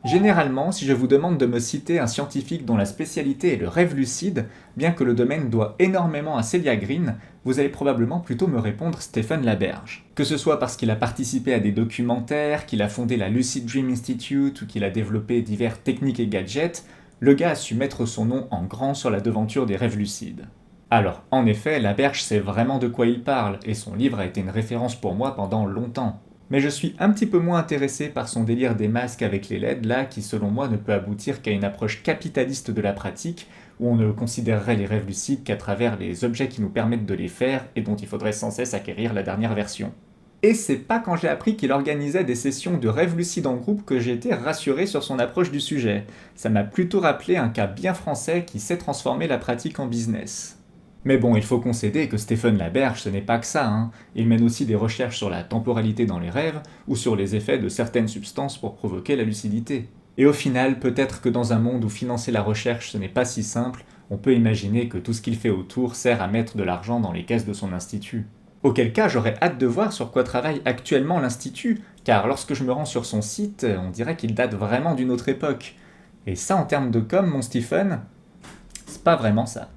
Généralement, si je vous demande de me citer un scientifique dont la spécialité est le rêve lucide, bien que le domaine doit énormément à Celia Green, vous allez probablement plutôt me répondre Stephen Laberge. Que ce soit parce qu'il a participé à des documentaires, qu'il a fondé la Lucid Dream Institute ou qu'il a développé divers techniques et gadgets, le gars a su mettre son nom en grand sur la devanture des rêves lucides. Alors, en effet, Laberge sait vraiment de quoi il parle, et son livre a été une référence pour moi pendant longtemps. Mais je suis un petit peu moins intéressé par son délire des masques avec les LED là, qui selon moi ne peut aboutir qu'à une approche capitaliste de la pratique, où on ne considérerait les rêves lucides qu'à travers les objets qui nous permettent de les faire et dont il faudrait sans cesse acquérir la dernière version. Et c'est pas quand j'ai appris qu'il organisait des sessions de rêves lucides en groupe que j'ai été rassuré sur son approche du sujet. Ça m'a plutôt rappelé un cas bien français qui sait transformer la pratique en business. Mais bon, il faut concéder que Stephen Laberge, ce n'est pas que ça, hein. Il mène aussi des recherches sur la temporalité dans les rêves, ou sur les effets de certaines substances pour provoquer la lucidité. Et au final, peut-être que dans un monde où financer la recherche ce n'est pas si simple, on peut imaginer que tout ce qu'il fait autour sert à mettre de l'argent dans les caisses de son institut. Auquel cas, j'aurais hâte de voir sur quoi travaille actuellement l'institut, car lorsque je me rends sur son site, on dirait qu'il date vraiment d'une autre époque. Et ça, en termes de com, mon Stephen, c'est pas vraiment ça.